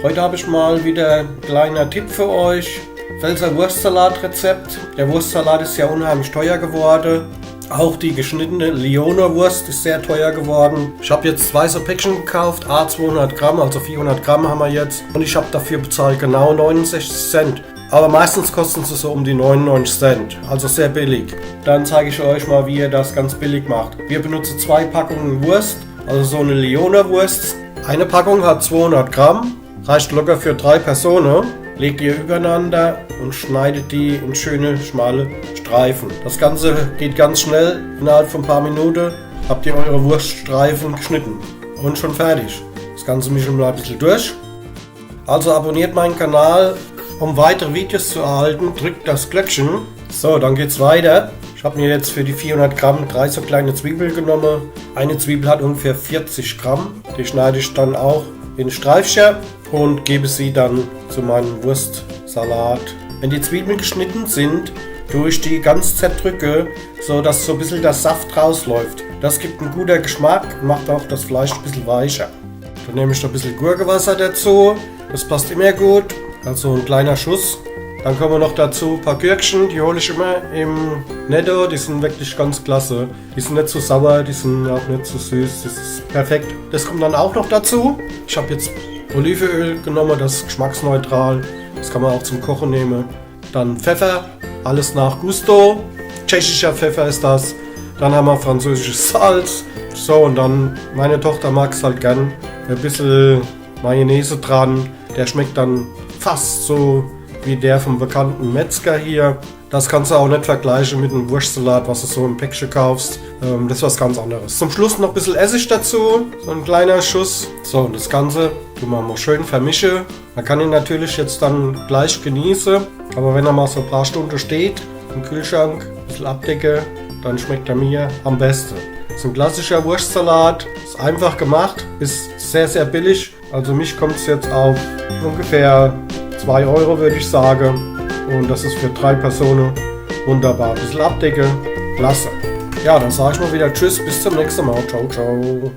Heute habe ich mal wieder ein kleiner Tipp für euch. Pfälzer Wurstsalat-Rezept. Der Wurstsalat ist ja unheimlich teuer geworden. Auch die geschnittene Lyoner Wurst ist sehr teuer geworden. Ich habe jetzt 2 so Päckchen gekauft, 200 Gramm, also 400 Gramm haben wir jetzt. Und ich habe dafür bezahlt genau 69 Cent. Aber meistens kosten sie so um die 99 Cent, also sehr billig. Dann zeige ich euch mal, wie ihr das ganz billig macht. Wir benutzen 2 Packungen Wurst, also so eine Lyoner Wurst. Eine Packung hat 200 Gramm, reicht locker für 3 Personen. Legt ihr übereinander und schneidet die in schöne, schmale Streifen. Das Ganze geht ganz schnell, innerhalb von ein paar Minuten habt ihr eure Wurststreifen geschnitten. Und schon fertig. Das Ganze mischen wir ein bisschen durch. Also abonniert meinen Kanal, um weitere Videos zu erhalten. Drückt das Glöckchen. So, dann geht's weiter. Ich habe mir jetzt für die 400 Gramm 3 so kleine Zwiebeln genommen. Eine Zwiebel hat ungefähr 40 Gramm. Die schneide ich dann auch in Streifchen und gebe sie dann zu meinem Wurstsalat. Wenn die Zwiebeln geschnitten sind, tue ich die ganz zerdrücke, so dass so ein bisschen der Saft rausläuft. Das gibt einen guten Geschmack und macht auch das Fleisch ein bisschen weicher. Dann nehme ich noch ein bisschen Gurkenwasser dazu. Das passt immer gut. Also ein kleiner Schuss. Dann kommen noch dazu ein paar Gürkchen, die hole ich immer im Netto, die sind wirklich ganz klasse. Die sind nicht zu sauer, die sind auch nicht zu süß, das ist perfekt. Das kommt dann auch noch dazu. Ich habe jetzt Olivenöl genommen, das ist geschmacksneutral, das kann man auch zum Kochen nehmen. Dann Pfeffer, alles nach Gusto, tschechischer Pfeffer ist das. Dann haben wir französisches Salz. So, und dann, meine Tochter mag es halt gern, ein bisschen Mayonnaise dran, der schmeckt dann fast so wie der vom bekannten Metzger hier. Das kannst du auch nicht vergleichen mit einem Wurstsalat, was du so im Päckchen kaufst. Das ist was ganz anderes. Zum Schluss noch ein bisschen Essig dazu, so ein kleiner Schuss. So, und das Ganze tun wir mal schön vermischen. Man kann ihn natürlich jetzt dann gleich genießen, aber wenn er mal so ein paar Stunden steht im Kühlschrank, ein bisschen abdecke, dann schmeckt er mir am besten. Das ist ein klassischer Wurstsalat, ist einfach gemacht, ist sehr, sehr billig. Also mich kommt es jetzt auf ungefähr 2 Euro, würde ich sagen. Und das ist für 3 Personen wunderbar. Ein bisschen abdecke, klasse. Ja, dann sage ich mal wieder Tschüss, bis zum nächsten Mal. Ciao, ciao.